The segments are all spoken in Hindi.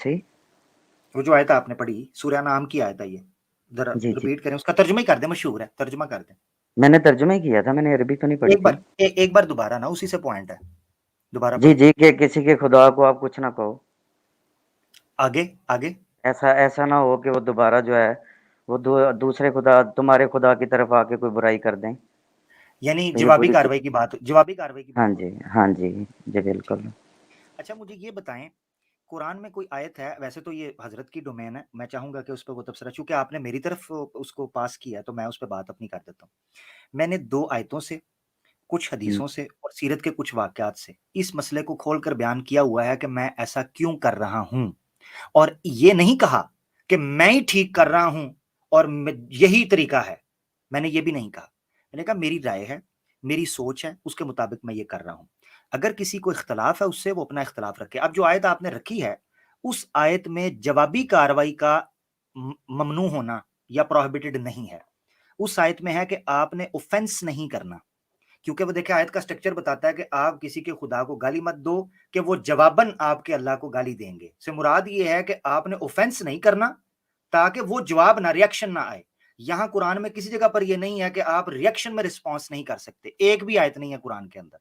जी वो जो आयत आपने पढ़ी, सूर्या नाम की आयत है ये, जरा जी जी, रिपीट करें, उसका तर्जुमा ही कर दें, मशहूर है, तर्जुमा कर दें। मैंने तर्जुमा ही किया था, मैंने अरबी तो नहीं पढ़ी एक थी। बार एक बार दोबारा ना, उसी से पॉइंट है, दोबारा जी पढ़ें। जी, के किसी के खुदा को आप कुछ ना कहो। आगे आगे। ऐसा ऐसा ना हो कि वो दोबारा जो है वो दूसरे खुदा, तुम्हारे खुदा की तरफ आके कोई बुराई कर दें। यानी तो ये जवाबी बुरी चीज। कार्रवाई की बात, जवाबी कार्रवाई की हाँ बात हो जी, रही है। हाँ जी, जी ठीक बिल्कुल। है। अच्छा मुझे ये बताएं, कुरान में कोई आयत है, वैसे तो ये हजरत की डोमेन है, मैं चाहूंगा कि उस पर वो तबसरा, चूंकि आपने मेरी तरफ उसको पास किया है तो मैं उस पर बात अपनी कर देता हूँ। मैंने 2 आयतों से, कुछ हुँ, हदीसों से और सीरत के कुछ वाकयात से इस मसले को खोलकर बयान किया हुआ है कि मैं ऐसा क्यों कर रहा हूं, और ये नहीं कहा कि मैं ही ठीक कर रहा हूं और यही तरीका है, मैंने ये भी नहीं कहा। मैंने कहा मेरी राय है, मेरी सोच है, उसके मुताबिक मैं ये कर रहा हूं। अगर किसी को इख्तलाफ है उससे वो अपना इख्तलाफ रखे। अब जो आयत आपने रखी है, उस आयत में जवाबी कार्रवाई का ममनू होना या प्रोहिबिटेड नहीं है। उस आयत में है कि आपने ऑफेंस नहीं करना, क्योंकि वो देखिए आयत का स्ट्रक्चर बताता है कि आप किसी के खुदा को गाली मत दो कि वो जवाबन आपके अल्लाह को गाली देंगे। से मुराद ये है कि आपने ऑफेंस नहीं करना ताकि वो जवाब ना, रिएक्शन ना आए। यहां कुरान में किसी जगह पर यह नहीं है कि आप रिएक्शन में रिस्पॉन्स नहीं कर सकते, एक भी आयत नहीं है कुरान के अंदर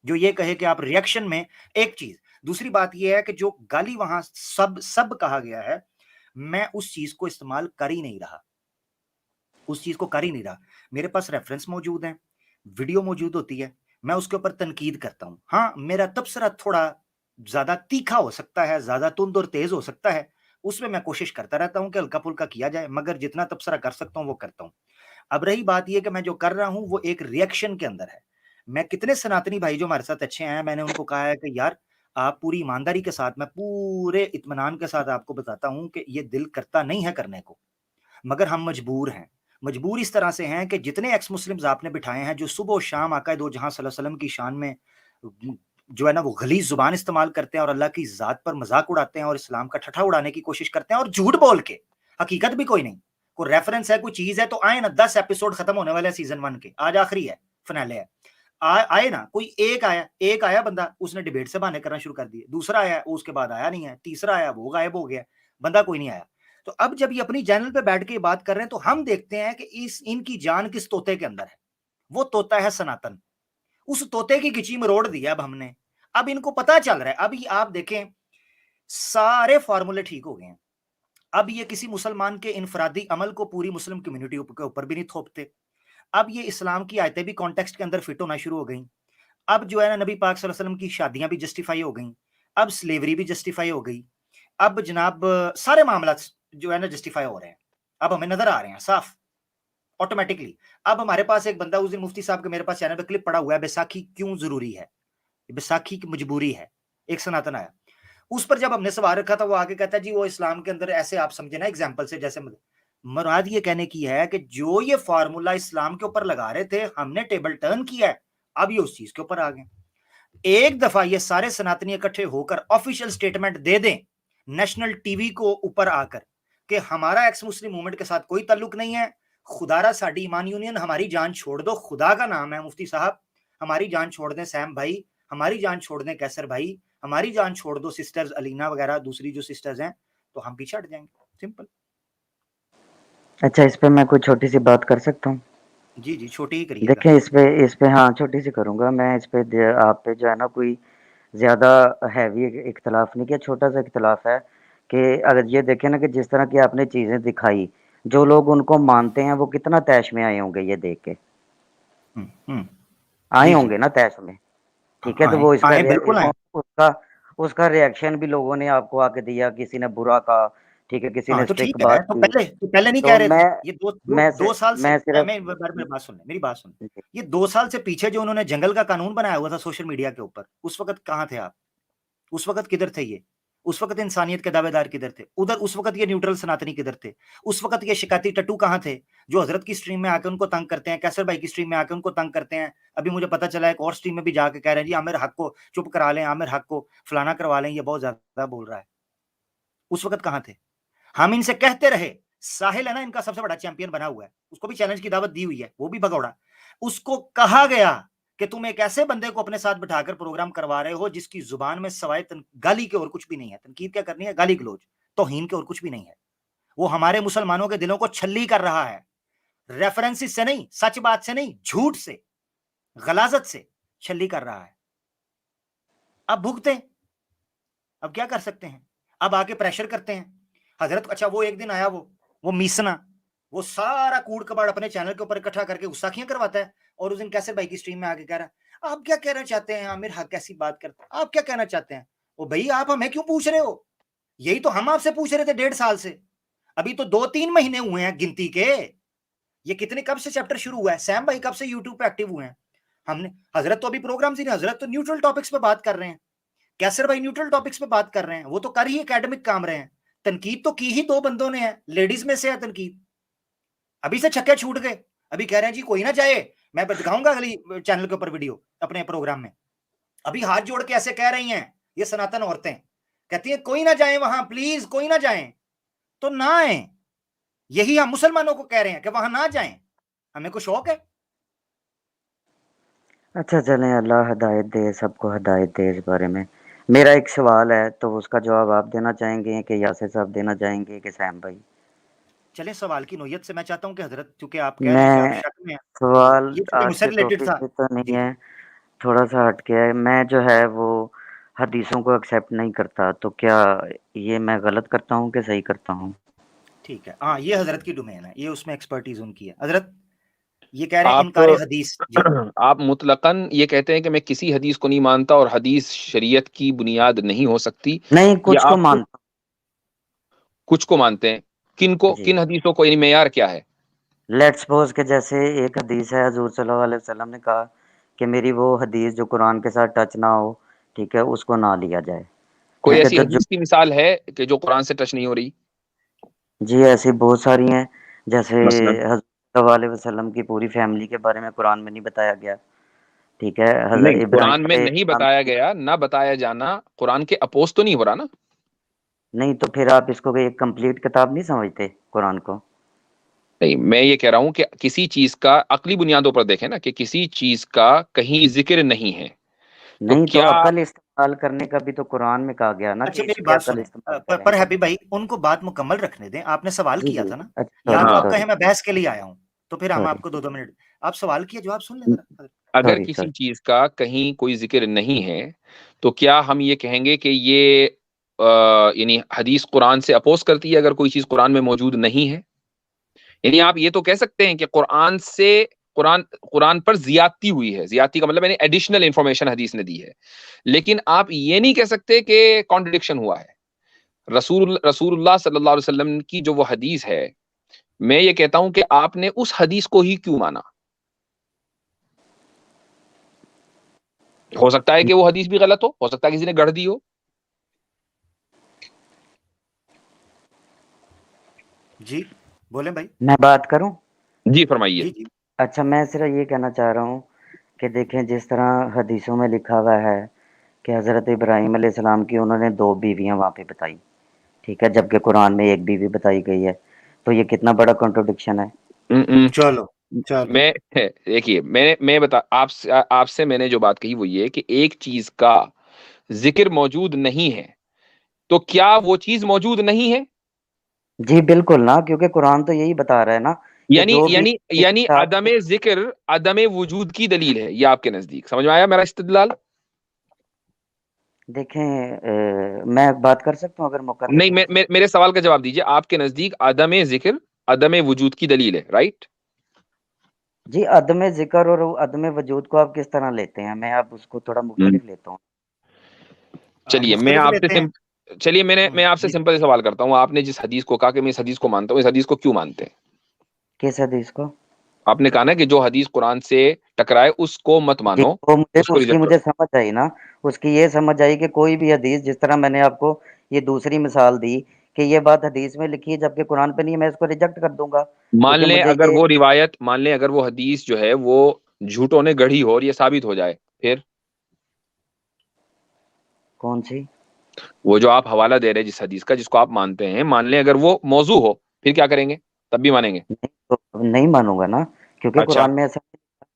जो ये कहे कि आप रिएक्शन में। एक चीज, दूसरी बात यह है कि जो गाली वहां सब सब कहा गया है, मैं उस चीज को इस्तेमाल कर ही नहीं रहा, उस चीज को कर ही नहीं रहा। मेरे पास रेफरेंस मौजूद है, वीडियो मौजूद होती है, मैं उसके ऊपर तनकीद करता हूं। हाँ मेरा तबसरा थोड़ा ज्यादा तीखा हो सकता है, ज्यादा तुंद और तेज हो सकता है, उसमें मैं कोशिश करता रहता हूं कि हल्का फुल्का किया जाए, मगर जितना तबसरा कर सकता हूं वो करता हूं। अब रही बात यह कि मैं जो कर रहा हूं वो एक रिएक्शन के अंदर है। मैं कितने सनातनी भाई जो हमारे साथ अच्छे हैं, मैंने उनको कहा है कि यार आप पूरी ईमानदारी के साथ, मैं पूरे इत्मीनान के साथ आपको बताता हूं कि ये दिल करता नहीं है करने को, मगर हम मजबूर हैं। मजबूर इस तरह से हैं कि जितने एक्स मुस्लिम्स आपने बिठाए हैं जो सुबह शाम आका दो जहां सल्लल्लाहु अलैहि वसल्लम की शान में जो है ना वो गलीज जुबान इस्तेमाल करते हैं और अल्लाह की जात पर मजाक उड़ाते हैं और इस्लाम का ठठा उड़ाने की कोशिश करते हैं और झूठ बोल के, हकीकत भी कोई नहीं, कोई रेफरेंस है, कोई चीज है तो आए ना। 10 एपिसोड खत्म होने वाले सीजन 1 के, आज आखिरी है, फिनाले है। आए ना, कोई एक आया बंदा, उसने डिबेट से बहाने करना शुरू कर दिए, दूसरा आया वो उसके बाद आया नहीं है, तीसरा आया वो गायब हो गया, बंदा कोई नहीं आया। तो अब जब ये अपनी चैनल पे बैठ के बात कर रहे हैं तो हम देखते हैं कि इस इनकी जान किस तोते के अंदर है, वो तोता है सनातन। उस तोते की गिची मरोड़ दिया अब हमने। अब इनको पता चल रहा है, अभी आप देखें सारे फॉर्मूले ठीक हो गए हैं। अब ये किसी मुसलमान के इनफरादी अमल को पूरी मुस्लिम कम्युनिटी के ऊपर भी नहीं थोपते। अब ये इस्लाम की आयतें भी कॉन्टेक्स्ट के अंदर फिट होना शुरू हो गई। अब जो है ना नबी पाक सल्लल्लाहु अलैहि वसल्लम की शादियां भी जस्टिफाई हो गई, अब स्लेवरी भी जस्टिफाई हो गई, अब जनाब सारे मामला जो है ना जस्टिफाई हो रहे हैं, अब हमें नजर आ रहे हैं साफ ऑटोमेटिकली। अब हमारे पास एक बंदा, उस दिन मुफ्ती साहब के मेरे पास चैनल पे क्लिप पड़ा हुआ है, बैसाखी क्यों जरूरी है, बैसाखी की मजबूरी है, एक सनातन आया, उस पर जब हमने सवाल रखा था वो आगे कहता है जी वो इस्लाम के अंदर ऐसे, आप समझे ना एग्जाम्पल से, जैसे मुराद ये कहने की है कि जो ये फार्मूला इस्लाम के ऊपर लगा रहे थे हमने टेबल टर्न किया है, अब ये उस चीज के ऊपर आ गए। एक दफा ये सारे सनातनी इकट्ठे होकर ऑफिशियल स्टेटमेंट दे दें नेशनल टीवी को ऊपर आकर कि हमारा एक्स मुस्लिम मूवमेंट के साथ कोई ताल्लुक नहीं है, खुदारा साडी ईमान यूनियन, हमारी जान छोड़ दो, खुदा का नाम है मुफ्ती साहब, हमारी जान छोड़ दें सैम भाई, हमारी जान छोड़ दें कैसर भाई, हमारी जान छोड़ दो सिस्टर्स अलीना वगैरह दूसरी जो सिस्टर्स हैं, तो हम पीछे हट जाएंगे, सिंपल। अच्छा, इस पे मैं कोई छोटी-सी बात कर सकता हूँ? जी जी, छोटी ही करिएगा। देखिए इस पे हाँ, छोटी-सी करूँगा मैं इस पे, द आप पे जो है ना कोई ज़्यादा हैवी इख्तिलाफ़ नहीं किया, छोटा-सा इख्तिलाफ़ है कि अगर ये देखें ना कि जिस तरह की आपने चीज़ें दिखाई, जो लोग उनको मानते हैं वो कितना तैश में आए होंगे ये देख के। हम्म। आए जी जी। होंगे ना तैश में, ठीक है? तो आए वो इसका आए बिल्कुल आए। उसका उसका रिएक्शन भी लोगों ने आपको आके दिया, किसी ने बुरा कहा, ठीक है? किसी ने हाँ इस तो पे एक ठीक है, बात की। तो पहले नहीं कह तो रहे थे ये, दो साल से, मैं सिर्फ मेरी बात सुन, मेरी बात सुन। ये 2 साल से पीछे जो उन्होंने जंगल का कानून बनाया हुआ था सोशल मीडिया के ऊपर, उस वक्त कहाँ थे आप? उस वक्त किधर थे ये? उस वक्त इंसानियत के दावेदार किधर थे उधर? उस वक्त ये न्यूट्रल सनातनी किधर थे? उस वक्त ये शिकायती टट्टू कहाँ थे जो हजरत की स्ट्रीम में आके उनको तंग करते हैं, कैसर भाई की स्ट्रीम में आके उनको तंग करते हैं? अभी मुझे पता चला एक और स्ट्रीम में भी जाके कह रहे हैं जी आमिर हक को चुप करा लें, आमिर हक को फलाना करवा लें, ये बहुत ज्यादा बोल रहा है। उस वक्त कहाँ थे? हम इनसे कहते रहे, साहिल है ना इनका सबसे बड़ा चैंपियन बना हुआ है, उसको भी चैलेंज की दावत दी हुई है, वो भी भगौड़ा। उसको कहा गया कि तुम एक ऐसे बंदे को अपने साथ बिठाकर प्रोग्राम करवा रहे हो जिसकी जुबान में सवाए गाली के और कुछ भी नहीं है। तनकीद क्या करनी है? गाली गलौज, तौहीन के और कुछ भी नहीं है। वो हमारे मुसलमानों के दिलों को छल्ली कर रहा है, रेफरेंसेस से नहीं, सच बात से नहीं, झूठ से, गलाजत से छल्ली कर रहा है। अब भुगते, अब क्या कर सकते हैं? अब आके प्रेशर करते हैं हजरत। अच्छा वो एक दिन आया, वो मीसना, वो सारा कूड़ कबाड़ अपने चैनल के ऊपर इकट्ठा करके गुस्ताखियां करवाता है, और उस दिन कैसे भाई की स्ट्रीम में आके कह रहा है आप क्या कहना चाहते हैं आमिर हक, कैसी बात करते हैं, आप क्या कहना चाहते हैं? ओ भाई आप हमें क्यों पूछ रहे हो? यही तो हम आपसे पूछ रहे थे 1.5 साल से। अभी तो 2-3 महीने हुए हैं गिनती के। ये कितने, कब से चैप्टर शुरू हुआ है? सैम भाई कब से यूट्यूब पे एक्टिव हुए हैं? हमने, हजरत तो अभी प्रोग्राम ही नहीं, हजरत तो न्यूट्रल टॉपिक्स पे बात कर रहे हैं। कैसर भाई न्यूट्रल टॉपिक्स पे बात कर रहे हैं, वो तो कर ही एकेडमिक काम रहे हैं। तनकीद तो की ही 2 बंदों ने है, लेडीज में से है तनकीद। अभी से छक्के छूट गए, अभी कह रहे हैं जी कोई ना जाए, मैं दिखाऊंगा अगली चैनल के ऊपर वीडियो अपने प्रोग्राम में। अभी हाथ जोड़ के ऐसे कह रही हैं ये सनातन औरतें, कहती हैं कोई ना जाए वहां, प्लीज कोई ना जाए। तो ना आए, यही हम मुसलमानों को कह रहे हैं कि वहां ना जाएं, हमें को शौक है। अच्छा चलें, अल्लाह हिदायत दे, सबको हिदायत दे इस बारे में। मेरा एक सवाल है, तो उसका जवाब आप देना चाहेंगे कि यासिर साहब देना चाहेंगे कि सैम भाई? चलें सवाल की नोयत से मैं चाहता हूं कि हजरत, चूंकि आप कह रहे हैं कि आप मैं शक में हैं, सवाल ये चूंकि आज मुझसे के रिलेटेड टॉपिक था। से तो नहीं जी है, जी थोड़ा-सा हट के है। मैं जो है वो हदीसों को एक्सेप्ट नहीं करता, तो क्या ये मैं गलत करता हूँ कि सही करता हूँ? ठीक है, हाँ ये हजरत की डोमेन है, ये उसमें एक्सपर्टीज उनकी है। हजरत ये कह रहे हैं आप इनकार हदीस। जी आप मुतलकन ये कहते हैं कि मैं किसी हदीस को नहीं मानता और हदीस शरीयत की बुनियाद नहीं हो सकती, नहीं, या कुछ को आप मानता कुछ को मानते हैं? हूँ। जी। किन हदीसों को, यानी मेयार क्या है? लेट्स सपोज़ कि जैसे एक हदीस है, हज़ूर सल्लल्लाहु अलैहि वसल्लम ने कहा कि मेरी वो हदीस जो कुरान के साथ टच ना हो, ठीक है, उसको ना लिया जाए। कोई ठीक है, ऐसी तो जो हदीस की मिसाल है कि जो कुरान से टच नहीं हो रही? जी, ऐसी बहुत सारी हैं, जैसे मसलन हज़रत सल्लल्लाहु अलैहि वसल्लम की पूरी फैमिली के बारे में कुरान में नहीं बताया गया, ठीक है? नहीं, हज़रत कुरान इब्राहीम में नहीं अलैहिस्सलाम बताया गया, ना बताया जाना कुरान के अपोज तो नहीं हो रहा ना। नहीं, तो फिर आप इसको एक कंप्लीट किताब नहीं समझते, कुरान को? नहीं, मैं ये कह रहा हूं कि किसी चीज का अकली बुनियादों पर देखें ना, कि किसी चीज का कहीं जिक्र नहीं है, तो नहीं, तो क्या? अक़ल इस्तेमाल करने का भी तो कुरान में कहा गया ना अच्छा कि मेरी इसकी बात अक़ल सुने, इस्तेमाल पर करें। हैप्पी भाई उनको बात मुकम्मल रखने दें। आपने सवाल जी, किया जी। था ना, अच्छा, या सॉरी, तो आप सॉरी, कहें मैं बहस के लिए आया हूं, तो फिर हम सॉरी, आपको 2-2 मिनट, आप सवाल किए जवाब सुन लें जरा। अगर सॉरी, किसी सॉरी। चीज का कहीं कोई जिक्र नहीं है, तो क्या हम ये कहेंगे कि ये यानी हदीस कुरान से अपोज करती है अगर कोई चीज कुरान में मौजूद नहीं है? यानी आप ये तो कह सकते हैं कि कुरान कुरान पर ज्यादती हुई है, ज्यादती का मतलब यानी एडिशनल इंफॉर्मेशन हदीस ने दी है, लेकिन आप ये नहीं कह सकते कि कॉन्ट्रडिक्शन हुआ है। रसूलुल्लाह सल्लल्लाहु अलैहि वसल्लम की जो वो हदीस है, मैं ये कहता हूं कि आपने उस हदीस को ही क्यों माना? हो सकता है कि वो हदीस भी गलत हो सकता है किसी ने गढ़ दी हो। जी बोले भाई। मैं बात करूँ? जी फरमाइए। जी जी अच्छा, मैं सिर्फ़ ये कहना चाह रहा हूँ कि देखें, जिस तरह हदीसों में लिखा हुआ है कि हज़रत इब्राहीम अलैहिस्सलाम की उन्होंने 2 बीवियाँ वहाँ पे बताई, ठीक है? जबकि कुरान में 1 बीवी बताई गई है। तो ये कितना बड़ा कॉन्ट्रडिक्शन है। चलो चलो। मैं देखिए, मैं बता आपसे आपसे मैंने जो बात कही वो ये कि एक चीज का जिक्र मौजूद नहीं है, तो क्या वो चीज मौजूद नहीं है? जी, बिल्कुल ना, क्योंकि कुरान तो यही बता रहा है ना कि यानी जो भी यानी किसी यानी साथ अदम जिक्र अदम वजूद की दलील है, ये आपके नजदीक समझ में आया मेरा इस्तिदलाल? देखें, मैं बात कर सकता हूँ अगर मौका दे नहीं, तो मुझे? मेरे सवाल का जवाब दीजिए। आपके नजदीक अदम जिक्र अदम वजूद की दलील है, राइट? जी, अदम ज़िक्र और अदम वजूद को आप किस तरह लेते हैं? मैं आप उसको थोड़ा मुख्तलिफ लेता हूँ। चलिए मैं मुख्तलिफ आपसे लेते हैं। चलिए मैं आपसे जी सिंपल सवाल करता हूँ। आपने जिस हदीस को कहा कि मैं इस हदीस को मानता हूँ, इस हदीस को क्यों मानते हैं? किस हदीस को? आपने कहा ना कि जो हदीस कुरान से टकराए उसको मत जी, मानो, वो मुझे उसको उसकी रिजेक्ट मुझे करो। समझ आई ना, उसकी ये समझ आई कि कोई भी हदीस, जिस तरह मैंने आपको ये दूसरी मिसाल दी कि ये बात हदीस में लिखी है जबकि कुरान पे नहीं है, मैं इसको रिजेक्ट कर दूँगा, क्योंकि मुझे ये मान लें अगर वो हदीस जो है वो झूठों ने गढ़ी हो और ये साबित हो जाए, फिर कौन-सी? वो जो आप हवाला दे रहे हैं जिस हदीस का, जिसको आप मानते हैं, मान लें अगर वो मौजू हो, फिर क्या करेंगे? तब भी मानेंगे? नहीं, तो नहीं मानूँगा ना, क्योंकि अच्छा, कुरान में ऐसा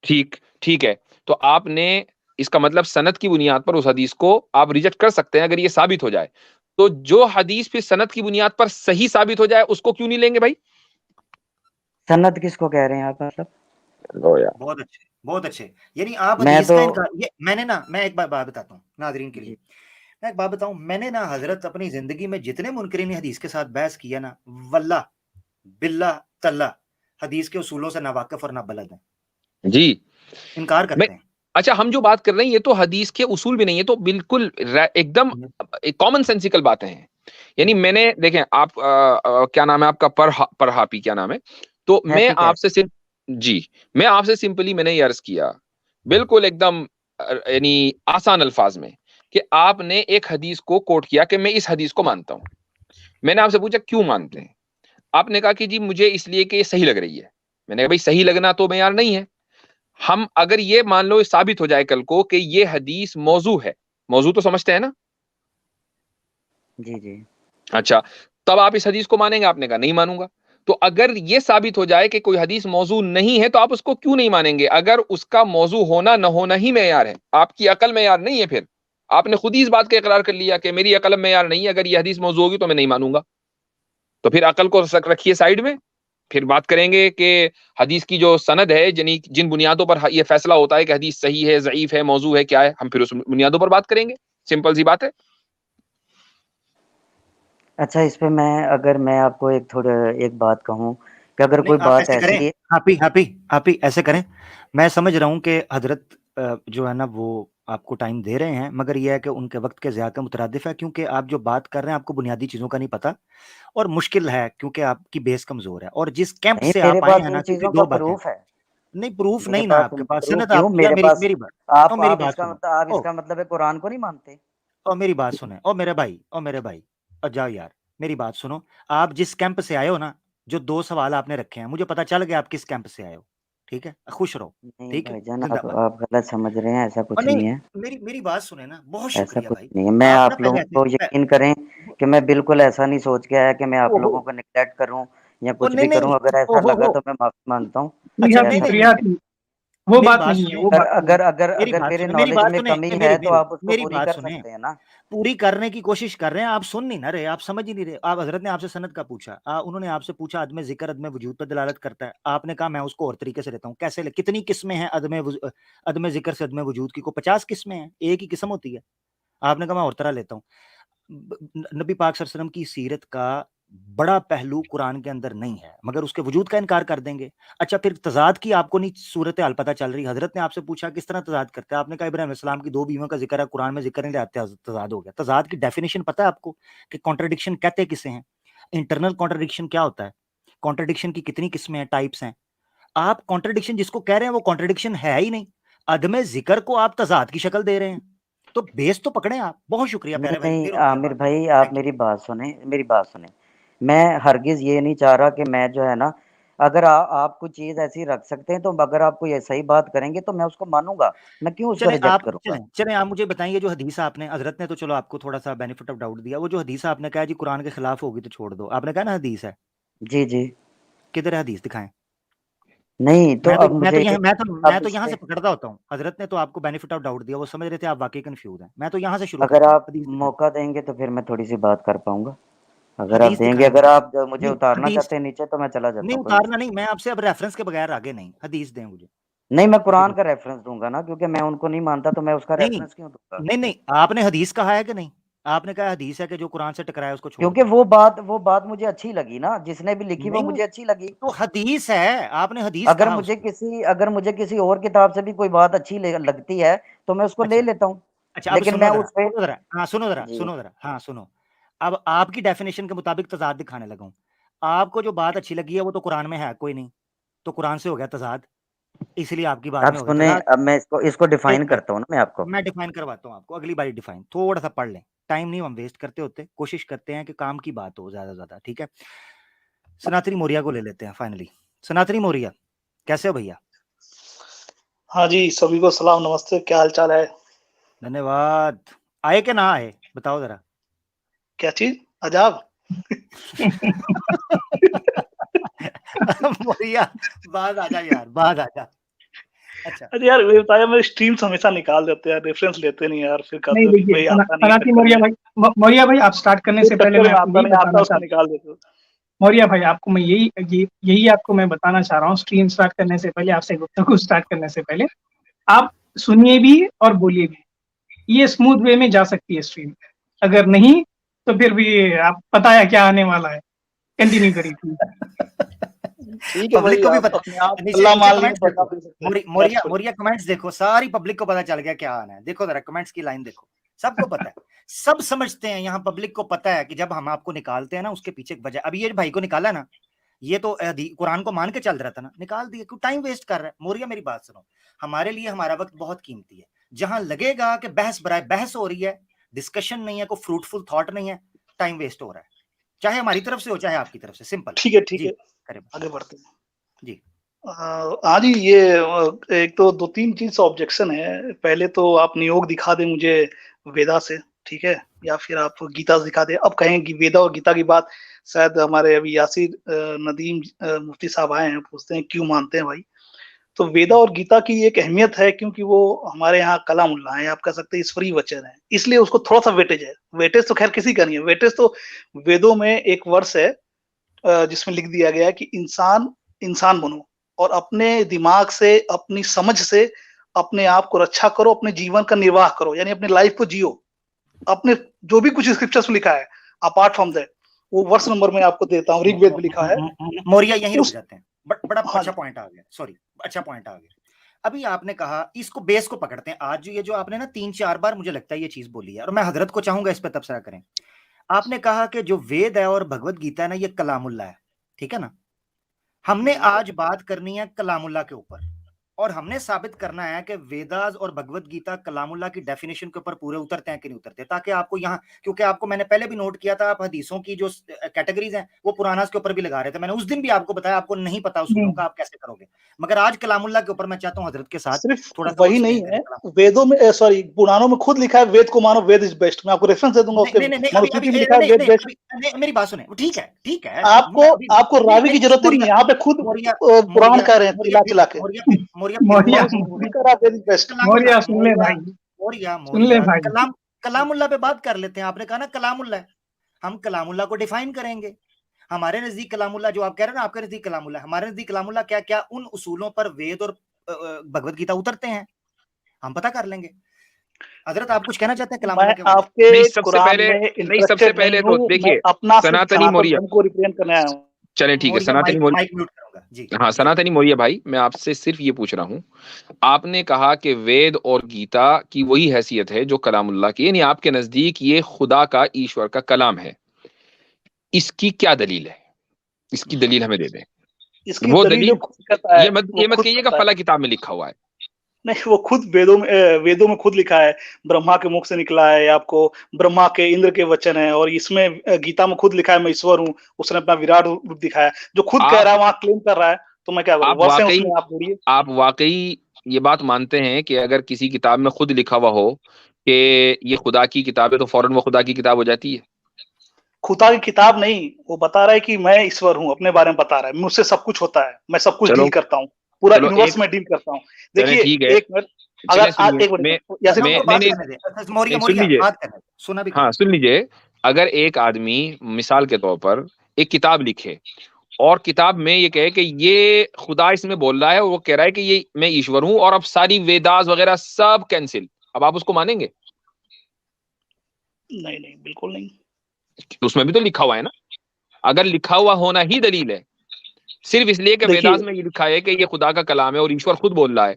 ठीक ठीक है। तो आपने इसका मतलब सनद की बुनियाद पर उस हदीस को आप रिजेक्ट कर सकते हैं अगर ये साबित हो जाए। तो जो हदीस फिर सनद की बुनियाद पर सही साबित हो जाए उसको क्यों नहीं लेंगे भाई? सनद किसको कह रहे हैं आप मतलब? लो यार, बहुत अच्छे, बहुत अच्छे। यानी आप मैं हदीस तो का इनकार, ये मैं एक बात बताता हूँ नाज़रीन के लिए। जी, मैं एक बात बताऊँ, मैंने ना हज़रत अपनी ज़िंदगी में जितने मुनकरीन हदीस के साथ बहस किया ना, वल्लाह, बिल्लाह, तल्लाह, हदीस के उसूलों से नावाकिफ़ और नाबलद हैं। जी। इनकार मैं करते हैं। अच्छा, हम जो बात कर रहे हैं ये तो हदीस के उसूल भी नहीं है, तो बिल्कुल एकदम हुँ, कॉमन सेंसिकल बातें हैं। यानी हुँ, मैंने देखें आप क्या नाम है आपका, परहापी क्या नाम है? तो मैं हैप्पी कैट। आपसे सिर्फ जी, मैं आपसे सिंपली मैंने ये अर्ज किया बिल्कुल एकदम यानी आसान अल्फाज में कि आपने एक हदीस को कोट किया कि मैं इस हदीस को मानता हूं। मैंने आपसे पूछा क्यों मानते हैं? आपने कहा कि जी मुझे इसलिए कि ये सही लग रही है। मैंने कहा भाई सही लगना तो मेयार नहीं है। हम अगर ये मान लो साबित हो जाए कल को कि ये हदीस मौजू है, मौजू तो समझते हैं ना? जी, जी। अच्छा, तब आप इस हदीस को मानेंगे? आपने कहा नहीं मानूंगा। तो अगर ये साबित हो जाए कि कोई हदीस मौजू नहीं है तो आप उसको क्यों नहीं मानेंगे? अगर उसका मौजू होना न होना ही मेयार है, आपकी अकल मेयार नहीं है, फिर आपने खुद ही इस बात का इकरार कर लिया कि मेरी अकल मेयार नहीं है, अगर ये हदीस मौजू होगी तो मैं नहीं मानूंगा। तो फिर अकल को रखिए साइड में, फिर बात करेंगे कि हदीस की जो सनद है, यानी जिन बुनियादों पर ये फैसला होता है कि हदीस सही है, ज़ईफ है, मौजू है, क्या है, हम फिर उस बुनियादों पर बात करेंगे। सिंपल सी बात है। अच्छा, इस पे मैं आपको एक बात कहूँ कि अगर नहीं, कोई आप बात ऐसे करें, ऐसी है। आप ही ऐसे करें। मैं समझ रहा हूँ कि हज़रत जो है ना वो आपको टाइम दे रहे हैं, मगर ये है कि उनके वक़्त के ज़ियादा मुतरादिफ है, क्योंकि आप जो बात कर रहे हैं आपको बुनियादी चीज़ों का नहीं पता और मुश्किल है, क्योंकि आपकी बेस कमज़ोर है और जिस कैंप नहीं, से मेरे आप आए पास हैं उन ना, क्योंकि चीज़ों का 2 बातें हैं। प्रूफ़ है। नहीं, प्रूफ़ मेरे नहीं ना पास आपके उन पास, प्रूफ़ सनद क्यों आप या मेरे मेरी पास? मेरी बात आप मेरी आप बात इसका सुनो। मतलब आप ओ इसका मतलब है कुरान को नहीं मानते? मेरी बात सुने, जाओ यार, मेरी बात सुनो। आप जिस कैंप से आए हो ना, जो 2 सवाल आपने रखे हैं, मुझे पता चल गया आप किस कैंप से आए हो, ठीक है? खुश रहो, नहीं ठीक है? भाईजान, ज़िंदाबाद। आप गलत समझ रहे हैं, ऐसा और कुछ नहीं, नहीं है। मेरी मेरी बात सुने ना, बहुत ऐसा शुक्रिया कुछ भाई। नहीं है। मैं आप ना आप पहले लोगों ऐसे को यकीन करें कि मैं बिल्कुल ऐसा नहीं सोच के आया कि मैं आप ओहो! लोगों को नेगलेक्ट करूँ या ओ कुछ नहीं, भी नहीं, करूँ। अगर ऐसा ओहो लगा हो! तो मैं माफ़ी माँगता हूँ, अच्छा, प्रिया थी, नहीं, ऐसा नहीं, कुछ प्रिया नहीं। थी। वो मेरी बात बात नहीं है, सुने, वो अगर बात नहीं है। अगर अगर अगर मेरे मेरी नॉलेज बात में सुने, कमी ए है मेरी तो मेरी आप उसको मेरी पूरी बात कर सुने। सकते हैं ना? पूरी करने की कोशिश कर रहे हैं, आप सुन नहीं ना रहे, आप समझ ही नहीं रहे। आप हज़रत ने आपसे सनद का पूछा, उन्होंने आपसे पूछा अदम ज़िक्र अदम वजूद पे दलालत करता है। आपने कहा मैं उसको और तरीके से लेता हूँ। कैसे ले, कितनी किस्में हैं अदम ज़िक्र से अदम वजूद की? को 50 किस्में हैं, एक ही किस्म होती है। आपने कहा मैं और तरह लेता हूँ। नबी पाक सल्लल्लाहु अलैहि वसल्लम की सीरत का बड़ा पहलू कुरान के अंदर नहीं है, मगर उसके वजूद का इनकार कर देंगे। अच्छा, फिर तज़ाद की आपको नहीं सूरत हाल पता चल रही? हज़रत ने आपसे पूछा किस तरह तज़ाद करते हैं? आपने कहा इब्राहीम अलैहिस्सलाम की 2 बीवियों का ज़िक्र है, कुरान में ज़िक्र नहीं ले आते, तज़ाद हो गया। तज़ाद की डेफिनिशन पता है आपको कि कॉन्ट्रडिक्शन कहते किसे हैं? इंटरनल कॉन्ट्रडिक्शन क्या होता है? कॉन्ट्रडिक्शन की कितनी किस्में हैं, टाइप्स हैं? आप कॉन्ट्रडिक्शन जिसको कह रहे हैं वो कॉन्ट्रडिक्शन है ही नहीं। अदम ज़िक्र को आप तज़ाद की शक्ल दे रहे हैं। तो बेस तो पकड़ें आप। बहुत शुक्रिया नहीं, प्यारे भाई, नहीं फिर होती है आमिर बात। भाई, आप थैंक यू। मेरी बात सुनें, मेरी बात सुनें। मैं हरगिज़ ये नहीं चाह रहा कि मैं जो है ना, अगर आप कोई चीज़ ऐसी रख सकते हैं तो अगर आप कोई सही बात करेंगे तो मैं उसको मानूँगा। मैं क्यों उसको रिजेक्ट करूँगा? चलें आप मुझे बताइए, जो हदीस आपने, हज़रत ने तो चलो आपको थोड़ा-सा बेनिफिट ऑफ डाउट दिया। वो जो हदीस आपने कहा जी कुरान के खिलाफ होगी तो छोड़ दो। आपने कहा ना हदीस है। जी, जी। किधर है हदीस, दिखाएँ। नहीं, तो अब मैं तो मुझे यहाँ अब इस से पे पकड़ता होता हूँ। हज़रत ने तो आपको बेनिफिट ऑफ डाउट दिया, वो समझ रहे थे आप वाक़ई कन्फ्यूज़ हैं। मैं तो यहाँ से शुरू अगर करता हूँ, आप हदीस दिखाएँ। मौका देंगे तो फिर मैं थोड़ी-सी बात कर पाऊँगा। अगर आप हदीस देंगे, दिखाएँ अगर मुझे। आप मुझे नहीं, उतारना हदीस चाहते हैं नीचे तो मैं चला जाता नहीं हूँ, कोई उतारना मसला नहीं, मैं आपसे अब रेफ़रेंस के बगैर आगे नहीं, हदीस दें मुझे। नहीं। मैं मुझे कुरान का बताएँ। रेफ़रेंस दूँगा ना, क्योंकि मैं उनको नहीं मानता तो मैं उसका नहीं, रेफ़रेंस क्यों दूँगा? नहीं, आपने हदीस कहा है कि नहीं? आपने कहा हदीस है कि जो कुरान से टकराए उसको छोड़ क्योंकि दो। वो बात मुझे अच्छी लगी ना, जिसने भी लिखी वो नहीं, मुझे अच्छी लगी। तो हदीस है, आपने हदीस कहा उसको। अगर मुझे किसी और किताब से भी कोई बात अच्छी लगती है तो मैं उसको ले अच्छा, लेता हूँ। अच्छा, अब लेकिन सुनो मैं ज़रा, उस पे सुनो ज़रा, हाँ, जी, हाँ, सुनो। अब आपकी डेफिनिशन के मुताबिक तज़ाद दिखाने लगा हूँ। आपको जो बात अच्छी लगी है वो तो कुरान में है कोई नहीं, तो कुरान से हो गया तज़ाद, इसलिए आपकी बात अब में हो गया सुने, तज़ाद। अब मैं इसको 1 डिफाइन मिनट, करता हूँ ना मैं आपको। मैं डिफाइन करवाता हूँ आपको, अगली बारी डिफाइन, थोड़ा-सा पढ़ लें। टाइम नहीं हम वेस्ट करते होते, कोशिश करते हैं कि काम की बात हो ज़्यादा से ज़्यादा, ठीक है? सनातनी मौर्य को ले लेते हैं फाइनली। सनातनी मौर्य, कैसे हो भैया? हाँ जी, सभी को सलाम, नमस्ते, क्या हाल-चाल है? धन्यवाद। आए कि ना आए? बताओ ज़रा। क्या चीज़? अजाब? मौर्य, बाहर आ जा यार, बाहर आ जा। अच्छा अरे यार ये बताया, मेरे स्ट्रीम्स हमेशा निकाल देते हैं, रेफरेंस लेते नहीं यार, फिर कहते नहीं हो कि देखिए, भाई आता नहीं है, सनातनी मौर्य भाई, मौर्य भाई आप स्टार्ट करने से पहले मैं आपको आता यही नहीं आता बताना उसको चाहता निकाल देते हो। हूँ, मौर्य भाई आपको मैं यही आपको मैं बताना चाह रहा हूँ, स्ट्रीम स्टार्ट करने से पहले, आपसे गुफ्तगू स्टार्ट करने से पहले आप सुनिए भी और बोलिए भी, ये स्मूथ वे में जा सकती है स्ट्रीम। अगर नहीं तो फिर भी आप पता है क्या आने वाला है, कंटिन्यू करिए प्लीज। ठीक है पब्लिक भाई, को भी आप पता, अपने आप नीचे अल्लाह नीचे मान लिए कमेंट्स देखो, बता दे सकते हैं। मोरिया कमेंट्स देखो, सारी पब्लिक को पता चल गया क्या आना है। देखो जरा कमेंट्स की लाइन देखो, सबको पता है, सब समझते हैं यहाँ, पब्लिक को पता है कि जब हम आपको निकालते हैं ना, उसके पीछे एक वजह। अभी ये भाई को निकाला ना, ये तो कुरान को मान के चल रहा था ना, निकाल दिए, क्यों टाइम वेस्ट कर रहा है। मोरिया मेरी बात सुनो, हमारे लिए हमारा वक्त बहुत कीमती है। जहां लगेगा कि बहस बराए बहस हो रही है, डिस्कशन नहीं है, कोई फ्रूटफुल थॉट नहीं है, टाइम वेस्ट हो रहा है, चाहे हमारी तरफ से हो चाहे आपकी तरफ से। सिंपल। ठीक है जी आगे बढ़ते हैं जी। हाँ जी, ये एक तो 2-3 चीज ऑब्जेक्शन है। पहले तो आप नियोग दिखा दें मुझे वेदा से, ठीक है, या फिर आप गीता से दिखा दें। अब कहें कि वेदा और गीता की बात, शायद हमारे अभी यासिर नदीम मुफ्ती साहब आए हैं, पूछते हैं क्यों मानते हैं भाई। तो वेदा और गीता की एक अहमियत है क्योंकि वो हमारे यहाँ कलामुल्ला है, आप कह सकते हैं ईश्वरीय वचन है, इसलिए उसको थोड़ा सा वेटेज है। वेटेज तो खैर किसी का नहीं है, वेटेज तो वेदों में एक वर्ष है जिसमें लिख दिया गया है कि इंसान बनो और अपने दिमाग से, अपनी समझ से अपने आप को रक्षा करो, अपने जीवन का निर्वाह करो, यानी अपने लाइफ को जियो। अपने जो भी कुछ स्क्रिप्चर्स में लिखा है अपार्ट फ्रॉम दैट, वो वर्ष नंबर में आपको देता हूँ, ऋग्वेद में लिखा है। मोरिया यहीं रुक जाते हैं, बड़ा हाँ अच्छा पॉइंट आ गया, सॉरी, अच्छा पॉइंट आ गया। अभी आपने कहा, इसको बेस को पकड़ते हैं। आज ये जो आपने ना 3-4 बार मुझे लगता है ये चीज बोली है, और मैं हजरत को चाहूंगा इस पर तबसरा करें। आपने कहा कि जो वेद है और भगवत गीता है ना, ये कलामुल्ला है, ठीक है ना। हमने आज बात करनी है कलामुल्ला के ऊपर, और हमने साबित करना है कि वेदास और भगवत गीता कलामुल्ला की डेफिनेशन के ऊपर पूरे उतरते हैं कि नहीं उतरते, ताकि आपको यहाँ, क्योंकि आपको मैंने पहले भी नोट किया था, आप हदीसों की जो कैटेगरीज हैं वो पुरानास के ऊपर भी लगा रहे थे। मैंने उस दिन भी आपको बताया, आपको नहीं पता उसूलों का, आप कैसे करोगे। मगर आज कलामुल्ला के ऊपर मैं चाहता हूँ हजरत के साथ सिर्फ थोड़ा सा वही नहीं है, वेदों में सॉरी पुराणों में खुद लिखा है वेद को मानो, वेद इज बेस्ट। मैं आपको रेफरेंस दे दूंगा, उसके मनुस्मृति में लिखा है वेद बेस्ट। मेरी बात सुने, ठीक है ठीक है, आपको रावी की जरूरत नहीं है, यहाँ पे खुद पुराण कह रहे हैं चिल्ला के। मौर्य सुन ले भाई, सुन ले भाई, कलामुल्ला पे बात कर लेते हैं। आपने कहा ना कलामुल्ला है, हम कलामुल्ला को डिफाइन करेंगे। हमारे नजदीक कलामुल्ला, जो आप कह रहे हैं ना आपके नजदीक कलामुल्ला, हमारे नजदीक कलामुल्ला क्या क्या उन उसूलों पर वेद और भगवत गीता उतरते हैं, हम पता कर लेंगे। हजरत आप कुछ कहना चाहते हैं कलामुल्ला के बारे में? नहीं, सबसे पहले तो देखिए, सनातनी मौर्य को रिप्रेजेंट करने आया हूं। चले ठीक है, सनातनी मौर्य, हाँ सनातनी मौर्य भाई, मैं आपसे सिर्फ ये पूछ रहा हूँ, आपने कहा कि वेद और गीता की वही हैसियत है जो कलामुल्लाह की, यानी आपके नजदीक ये खुदा का, ईश्वर का कलाम है। इसकी क्या दलील है? इसकी दलील हमें दे दें। वो दलील ये मत कहिएगा फला किताब में लिखा हुआ है, नहीं, वो खुद वेदों में खुद लिखा है, ब्रह्मा के मुख से निकला है, आपको ब्रह्मा के इंद्र के वचन है। और इसमें गीता में खुद लिखा है मैं ईश्वर हूँ, उसने अपना विराट रूप दिखाया, जो खुद कह रहा है, वहां क्लेम कर रहा है, तो मैं क्या बोलूं। आप वाकई ये बात मानते हैं कि अगर किसी किताब में खुद लिखा हुआ हो कि ये खुदा की किताब है, तो फौरन वो खुदा की किताब हो जाती है? खुदा की किताब नहीं, वो बता रहा है कि मैं ईश्वर हूँ, अपने बारे में बता रहा है, मुझसे सब कुछ होता है, मैं सब कुछ डील करता हूँ, पूरा यूनिवर्स में डील करता हूँ। देखिए एक मिनट, अगर सुन लीजिए, अगर एक आदमी मिसाल के तौर पर एक किताब लिखे और किताब में ये कहे कि ये खुदा इसमें बोल रहा है, और वो कह रहा है कि ये मैं ईश्वर हूं, और अब सारी वेदास वगैरह सब कैंसिल, अब आप उसको मानेंगे? नहीं बिल्कुल नहीं। तो उसमें भी तो लिखा हुआ है ना। अगर लिखा हुआ होना ही दलील है, सिर्फ इसलिए कि वेदास में ये लिखा है कि ये खुदा का कलाम है और ईश्वर खुद बोल रहा है,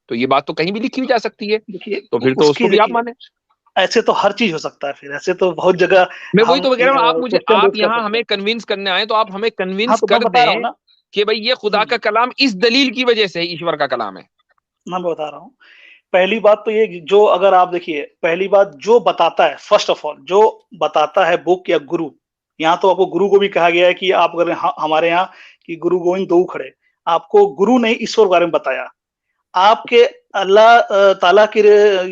तो ये बात तो कहीं भी लिखी जा सकती है। तो फिर तो उसको भी आप माने। ऐसे तो हर चीज हो सकता है, फिर ऐसे तो बहुत जगह। मैं वही तो कह रहा हूँ, आप यहाँ हमें कन्विंस करने आए, तो आप हमें कन्विंस कर दें कि भाई ये खुदा का कलाम इस दलील की वजह से ईश्वर का कलाम है। मैं बता रहा हूँ, पहली बात तो ये, जो अगर आप देखिए, पहली बात जो बताता है, फर्स्ट ऑफ ऑल जो बताता है बुक या गुरु, यहाँ तो आपको गुरु को भी कहा गया है कि आप अगर हमारे यहाँ कि गुरु गोविंद दो खड़े, आपको गुरु ने ईश्वर के बारे में बताया। आपके अल्लाह ताला की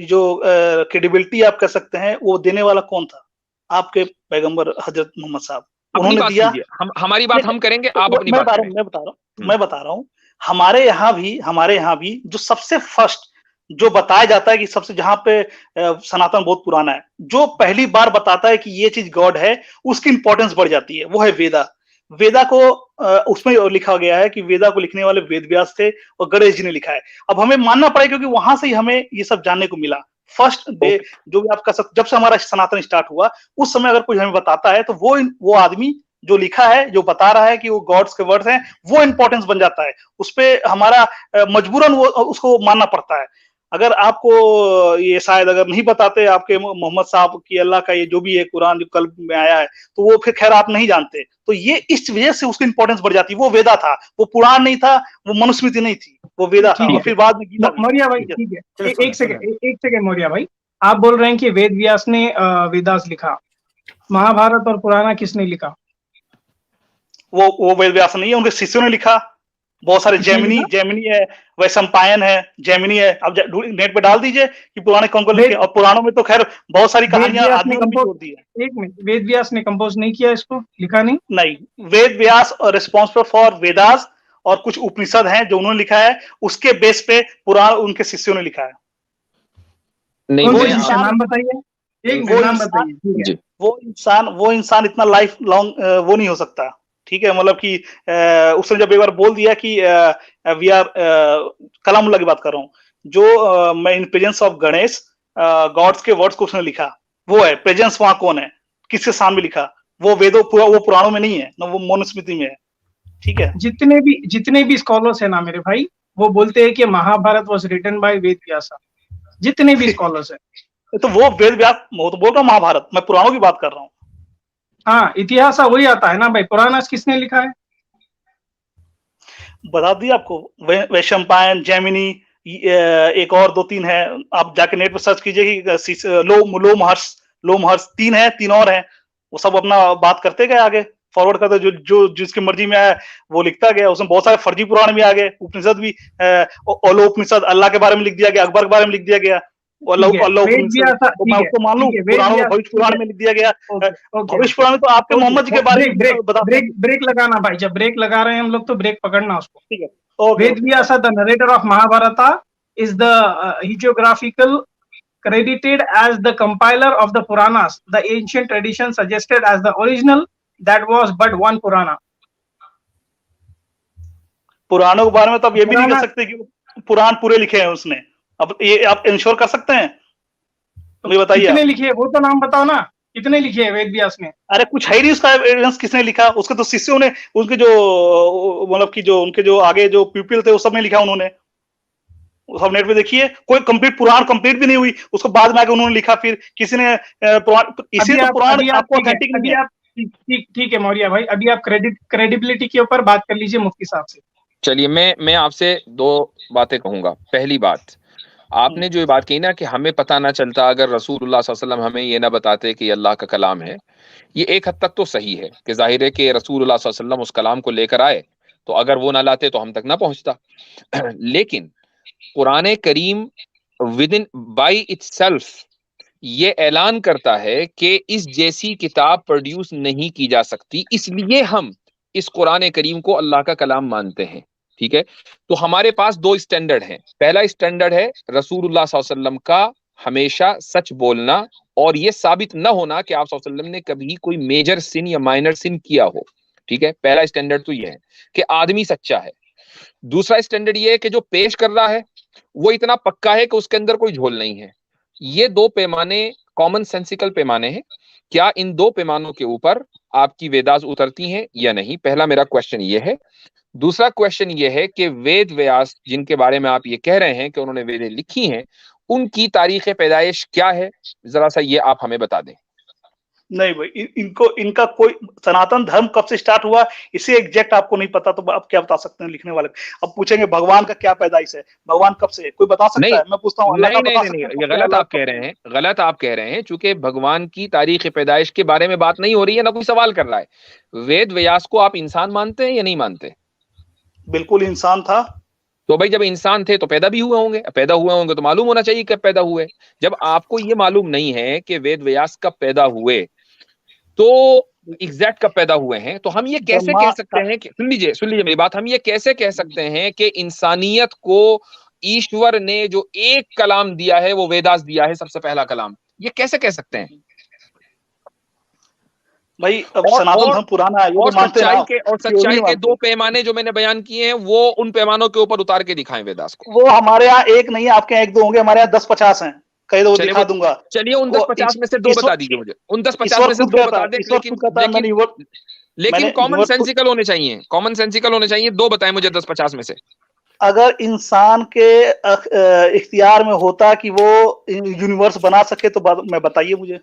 जो क्रेडिबिलिटी आप कह सकते हैं, वो देने वाला कौन था? आपके पैगंबर हजरत मोहम्मद साहब, उन्होंने दिया। हमारी बात हम करेंगे, आप अपनी बात करें। मैं बता रहा हूँ हमारे यहाँ भी जो सबसे फर्स्ट जो बताया जाता है कि सबसे जहां पे सनातन बहुत पुराना है, जो पहली बार बताता है कि ये चीज गॉड है, उसकी इंपॉर्टेंस बढ़ जाती है, वो है वेदा। वेदा को उसमें लिखा गया है कि वेदा को लिखने वाले वेद व्यास थे और गणेश जी ने लिखा है। अब हमें मानना पड़ेगा क्योंकि वहां से ही हमें ये सब जानने को मिला। फर्स्ट डे जो भी आपका जब से हमारा सनातन स्टार्ट हुआ, उस समय अगर कोई हमें बताता है तो वो आदमी जो लिखा है, जो बता रहा है कि वो गॉड्स के वर्ड्स हैं, वो इंपॉर्टेंस बन जाता है। उस पे हमारा मजबूरन वो उसको मानना पड़ता है। अगर आपको ये शायद अगर नहीं बताते आपके मोहम्मद साहब की अल्लाह का ये जो भी है कुरान जो कल में आया है, तो वो फिर खैर आप नहीं जानते। तो ये इस वजह से उसकी इंपॉर्टेंस बढ़ जाती है। वो वेदा था, वो पुराण नहीं था, वो मनुस्मृति नहीं थी, वो वेदा था। और फिर बाद में गीता। मौर्य भाई ठीक है, एक सेकंड मौर्य भाई, आप बोल रहे हैं कि वेद व्यास ने वेदास लिखा, महाभारत और पुराना किसने लिखा? वो वेद व्यास नहीं है, उनके शिष्यों ने लिखा। बहुत सारे जेमिनी है, वैशंपायन है, जेमिनी है। अब नेट पे डाल दीजिए कि पुराने कौन लिखे। और पुराणों में तो खैर बहुत सारी कहानियां आदमी ने जोड़ दी है। एक मिनट, वेद व्यास ने कंपोज नहीं किया इसको, लिखा नहीं। वेद व्यास रिस्पॉन्सिबल फॉर वेदास और कुछ उपनिषद हैं जो उन्होंने लिखा है, उसके बेस पे पुराण उनके शिष्यों ने लिखा है। नहीं, वो नाम बताइए, एक नाम बताइए। वो इंसान इतना लाइफ लॉन्ग वो नहीं हो सकता, ठीक है। मतलब कि उसने जब एक बार बोल दिया कि वी आर कलामुल्लाह की बात कर रहा हूँ, जो मैं in presence of Ganesh gods के वर्ड्स को उसने लिखा, वो है प्रेजेंस। वहां कौन है, किसके सामने लिखा? वो वेदों वो पुराणों में नहीं है ना, वो मनुस्मृति में है, ठीक है। जितने भी स्कॉलर्स है ना मेरे भाई, वो बोलते हैं कि Mahabharat was written by Ved Vyas. जितने भी स्कॉलर्स है तो वो वेद व्यास, वो तो बोल रहा हूँ महाभारत, मैं पुराणों की बात कर रहा हूँ। हाँ, इतिहास वही आता है ना भाई, पुराना किसने लिखा है? बता दिया आपको, वैशंपायन, जेमिनी, एक और 2-3 है, आप जाके नेट पर सर्च कीजिए कि लोमहर्ष 3 है, 3 और हैं। वो सब अपना बात करते गए, आगे फॉरवर्ड करते, जो जिसकी मर्जी में आया वो लिखता गया। उसमें बहुत सारे फर्जी पुराण भी आ गए, उपनिषद भी, उपनिषद अल्लाह के बारे में लिख दिया गया, अकबर के बारे में लिख दिया गया। मैं उसको मान लूं, पुराणों में भविष्य पुराण में लिख दिया गया। भविष्य पुराण में तो आपके मोहम्मद जी के बारे में बता। ब्रेक लगाना भाई, जब ब्रेक लगा रहे हैं हम लोग तो ब्रेक पकड़ना उसको, ठीक है। Ved Vyas the narrator of Mahabharata is the hagiographical credited as the compiler of the Puranas. The ancient tradition suggested as the original that was but one Purana. पुराणों के बारे में तो अब ये भी नहीं कह सकते कि पुराण पूरे लिखे हैं उसने। अब ये आप इंश्योर कर सकते हैं? तो ये बताइए कितने लिखे, वो तो नाम बताओ ना, कितने लिखे हैं वेद व्यास ने? अरे कुछ है ही नहीं उसका एविडेंस, किसने लिखा? उसके तो शिष्यों ने, उनके जो मतलब कि जो उनके जो आगे जो पीपल थे, वो सब ने लिखा उन्होंने। सब नेट पे देखिए, कोई कंप्लीट पुराण कंप्लीट भी नहीं हुई, उसको बाद में आके उन्होंने लिखा। फिर किसी ने पुराण, इसी तो पुराण आपको ऑथेंटिक नहीं है। ठीक है मौर्य भाई, अभी आप क्रेडिबिलिटी के ऊपर बात कर लीजिए मुफ्ती साहब से। चलिए, मैं आपसे 2 बातें कहूंगा। पहली बात, आपने जो ये बात कही ना कि हमें पता ना चलता अगर रसूलुल्लाह सल्लल्लाहु अलैहि वसल्लम हमें ये ना बताते कि अल्लाह का कलाम है, ये एक हद तक तो सही है कि जाहिर है कि रसूलुल्लाह सल्लल्लाहु अलैहि वसल्लम उस कलाम को लेकर आए, तो अगर वो ना लाते तो हम तक ना पहुंचता। लेकिन कुरान करीम विद इन बाई इटसेल्फ ये ऐलान करता है कि इस जैसी किताब प्रोड्यूस नहीं की जा सकती, इसलिए हम इस कुरान करीम को अल्लाह का कलाम मानते हैं। ठीक है, तो हमारे पास 2 स्टैंडर्ड हैं। पहला स्टैंडर्ड है रसूलुल्लाह सल्लल्लाहु अलैहि वसल्लम का हमेशा सच बोलना, और ये साबित न होना कि आप सल्लल्लाहु अलैहि वसल्लम ने कभी कोई मेजर सिन या माइनर सिन किया हो। ठीक है, पहला स्टैंडर्ड तो ये है कि आदमी सच्चा है। दूसरा स्टैंडर्ड ये है कि जो पेश कर रहा है वो इतना पक्का है कि उसके अंदर कोई झोल नहीं है। ये 2 पैमाने कॉमन सेंसिकल पैमाने हैं। क्या इन 2 पैमानों के ऊपर आपकी वेदास उतरती हैं या नहीं? पहला मेरा क्वेश्चन ये है। दूसरा क्वेश्चन ये है कि वेद व्यास जिनके बारे में आप ये कह रहे हैं कि उन्होंने वेदें लिखी हैं, उनकी तारीख पैदाइश क्या है? जरा सा ये आप हमें बता दें। नहीं भाई, इनका कोई सनातन धर्म कब से स्टार्ट हुआ इसे एग्जैक्ट आपको नहीं पता, तो आप क्या बता सकते हैं लिखने वाले? अब पूछेंगे भगवान का क्या पैदाइश है, भगवान कब से, कोई बता सकता है? मैं पूछता हूँ नहीं, ये गलत आप कह रहे हैं, गलत आप कह रहे हैं। चूंकि भगवान की तारीख पैदाइश के बारे में बात नहीं हो रही है, ना कोई सवाल कर रहा है। वेद व्यास को आप इंसान मानते हैं या नहीं मानते? बिल्कुल इंसान था। तो भाई जब इंसान थे तो पैदा भी हुए होंगे, पैदा हुए होंगे तो मालूम होना चाहिए कब पैदा हुए। जब आपको ये मालूम नहीं है कि वेद व्यास कब पैदा हुए, तो एग्जैक्ट कब पैदा हुए हैं, तो हम ये कैसे कह सकते हैं कि, सुन लीजिए मेरी बात, हम ये कैसे कह सकते हैं कि इंसानियत को ईश्वर ने जो एक कलाम दिया है वो वेदास दिया है, सबसे पहला कलाम, ये कैसे कह सकते हैं? भाई अब सनातन धर्म पुराना है, और मानते ना, सच्चाई के दो पैमाने जो मैंने बयान किए हैं वो उन पैमानों के ऊपर उतार के दिखाएं वेदास को। वो हमारे यहाँ एक नहीं, आपके यहाँ 1-2 होंगे, हमारे यहाँ 10-50 हैं, कह दो दिखा दूंगा। चलिए उन 10-50 में से 2 बता दीजिए मुझे, उन 10-50 में से 2 बता दें, लेकिन कॉमन सेंसिकल होने चाहिए, कॉमन सेंसिकल होने चाहिए। 2 बताएं मुझे 10-50 में से। अगर इंसान के इख्तियार में होता कि वो यूनिवर्स बना सके तो मैं बताइए मुझे,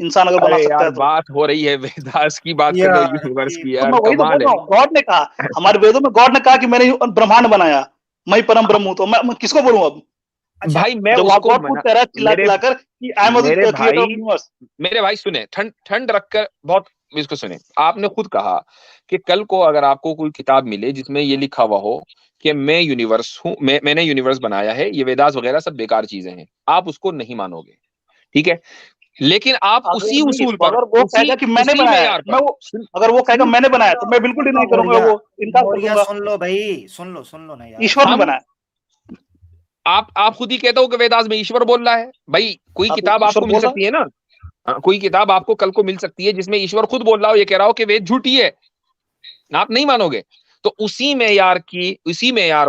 इंसान अगर बना सकता है तो। बात हो रही है वेदास की, बात कर रहे हो यूनिवर्स की यार, वही तो बोल रहा हूं, गॉड ने कहा, हमारे वेदों में गॉड ने कहा कि मैंने ब्रह्मांड बनाया, मैं परम ब्रह्म हूं, तो मैं किसको बोलूं अब? भाई मैं उसको मेरे भाई सुने, ठंड रखकर बहुत इसको सुने। आपने खुद कहा कि कल को अगर आपको कोई किताब मिले जिसमें ये लिखा हुआ हो कि मैं यूनिवर्स हूं, मैंने यूनिवर्स बनाया है, ये वेदास वगैरह सब बेकार चीजें हैं, आप उसको नहीं मानोगे, ठीक है? लेकिन आप उसी उसूल पर, अगर वो कहेगा कि मैंने बनाया, अगर वो कहेगा मैंने बनाया तो मैं बिल्कुल नहीं करूंगा, वो इनकार कर दूंगा। सुन लो भाई, सुन लो ना यार, ईश्वर ने बनाया। आप खुद ही कहते हो कि वेदास में ईश्वर बोल रहा है। भाई कोई किताब आपको मिल सकती है ना, कोई किताब आपको कल को मिल सकती है जिसमें ईश्वर खुद बोल रहा हो, ये कह रहा हो कि वेद झूठी है, आप नहीं मानोगे। तो उसी मेयार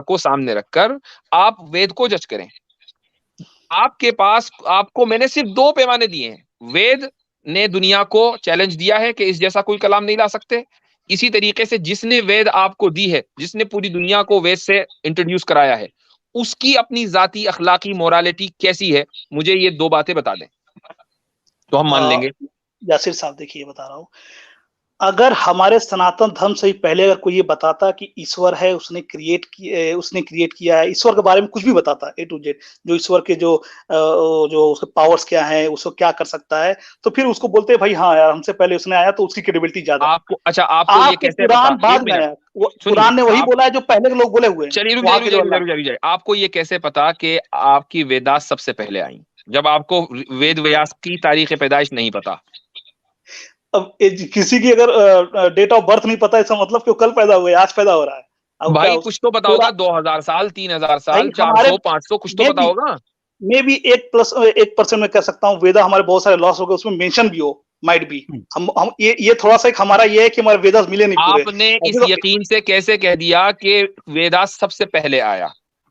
को सामने रखकर आप वेद को जज करें। आपके पास, आपको मैंने सिर्फ 2 पैमाने दिए हैं। वेद ने दुनिया को चैलेंज दिया है कि इस जैसा कोई कलाम नहीं ला सकते। इसी तरीके से जिसने वेद आपको दी है, जिसने पूरी दुनिया को वेद से इंट्रोड्यूस कराया है, उसकी अपनी जाती अखलाकी मोरालिटी कैसी है, मुझे ये 2 बातें बता दें तो हम मान लेंगे। यासिर साहब देखिए, बता रहा हूं, अगर हमारे सनातन धर्म से पहले अगर कोई ये बताता कि ईश्वर है, उसने क्रिएट किया है, ईश्वर के बारे में कुछ भी बताता A to Z, जो ईश्वर के जो उसके पावर्स क्या है, उसको क्या कर सकता है, तो फिर उसको बोलते हैं भाई हाँ यार, हमसे पहले उसने आया तो उसकी क्रेडिबिलिटी ज्यादा। आपको ये कैसे कुरान बाद में आया, कुरान ने वही बोला है जो पहले के लोग बोले हुए हैं। चलिए रुक जाइए, आपको ये कैसे पता कि आपकी वेदास सबसे पहले आई, जब आपको वेद व्यास की तारीख पैदाइश नहीं पता? अब किसी की अगर डेट ऑफ बर्थ नहीं पता, इसका मतलब कि वो कल पैदा हुए, आज पैदा हो रहा है। भाई कुछ तो पता होगा, 2000 साल, 3000 साल, 400, 500, कुछ तो पता होगा। मैं भी 1% में कह सकता हूँ, वेदा हमारे बहुत सारे लॉस हो गए, उसमें मेंशन भी हो, माइट भी। हम ये थोड़ा सा हमारा ये है कि हमारे वेदास मिले नहीं पूरे। आपने इस यकीन से कैसे कह दिया कि वेदास सबसे पहले आया?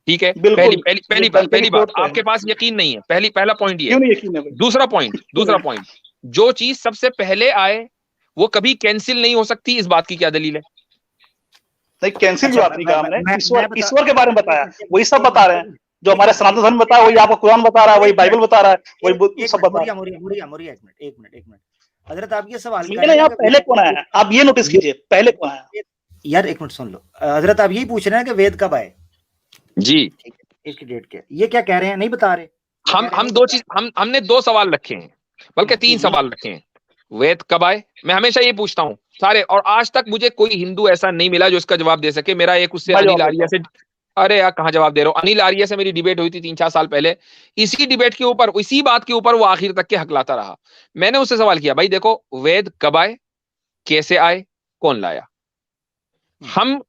ठीक है, पहली बात आपके पास यकीन नहीं है, पहला पॉइंट ये है। दूसरा पॉइंट, जो चीज सबसे पहले आए वो कभी कैंसिल नहीं हो सकती, इस बात की क्या दलील है? नहीं, कैंसिल की बात नहीं कहा हमने, ईश्वर के बारे में बताया, वही सब बता रहे हैं जो हमारे सनातन धर्म बताया, वही आपका कुरान बता रहा है, वही बाइबल बता रहा है, वही सब बता रहा है। एक मिनट हजरत, आप ये सवाल पहले कौन आया, आप ये नोटिस कीजिए, पहले कौन आया यार? एक मिनट सुन लो हजरत, आप यही पूछ रहे हैं कि वेद कब आए? जी, इसकी डेट क्या? ये क्या कह रहे हैं, नहीं बता रहे। हम 2 चीज, हमने 2 सवाल रखे हैं, बल्कि 3 सवाल रखे हैं। वेद कब आए, मैं हमेशा ये पूछता हूँ सारे, और आज तक मुझे कोई हिंदू ऐसा नहीं मिला जो इसका जवाब दे सके। मेरा एक उससे अनिल आर्या से, अरे यार कहाँ जवाब दे रहा हूँ, अनिल आर्या से मेरी डिबेट हुई थी 3-4 साल पहले, इसी डिबेट के ऊपर, इसी बात के ऊपर वो आखिर तक के हकलाता रहा। मैंने उससे सवाल किया, भाई देखो वेद कब आए, कैसे आए, कौन लाया? हम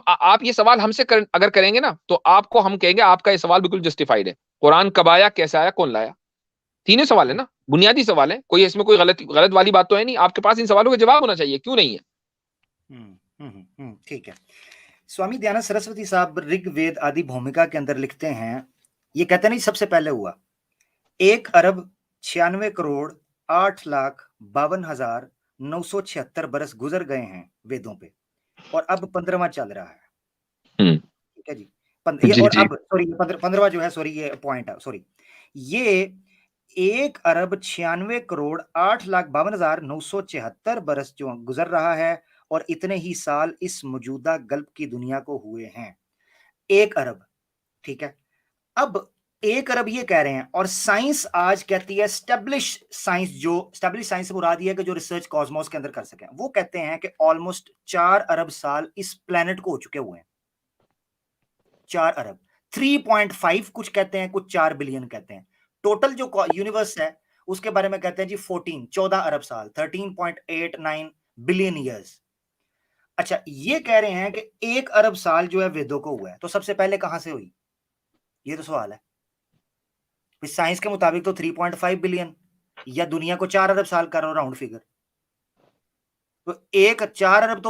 आप ये सवाल हमसे अगर करेंगे ना तो आपको हम कहेंगे आपका ये सवाल बिल्कुल जस्टिफाइड है। कुरान कब आया, कैसे आया, कौन लाया? 3 सवाल है ना, बुनियादी सवाल है, कोई इसमें कोई गलत वाली बात तो है नहीं। आपके पास इन सवालों का जवाब होना चाहिए, क्यों नहीं है? ठीक है। स्वामी दयानंद सरस्वती साहब ऋग्वेद आदि भूमिका के अंदर लिखते हैं, ये कहते नहीं सबसे पहले हुआ 1,96,08,52,976 बरस गुजर गए हैं वेदों पे, और अब 15वां चल रहा है। ठीक है जी, और अब सॉरी 15वां जो है, सॉरी ये पॉइंट है, सॉरी ये 1,96,08,52,976 बरस जो गुजर रहा है, और इतने ही साल इस मौजूदा गल्प की दुनिया को हुए हैं। 1 अरब, ठीक है। अब 1 अरब ये कह रहे हैं, और साइंस आज कहती है स्टैब्लिश साइंस से मुराद ये है कि जो रिसर्च कॉस्मोस के अंदर कर सके, वो कहते हैं कि ऑलमोस्ट 4 अरब साल इस प्लेनेट को हो चुके हुए हैं। 4 अरब, 3.5 कुछ कहते हैं, कुछ 4 बिलियन कहते हैं। टोटल जो यूनिवर्स है उसके बारे में कहते हैं जी 14 अरब साल, 13.89 बिलियन ईयर्स। अच्छा, ये कह रहे हैं कि 1 अरब साल जो है वेदों को हुआ है, तो सबसे पहले कहां से हुई? ये तो सवाल है। साइंस के मुताबिक तो 3.5 बिलियन, या दुनिया को 4 अरब साल करो राउंड फिगर, तो 4 अरब तो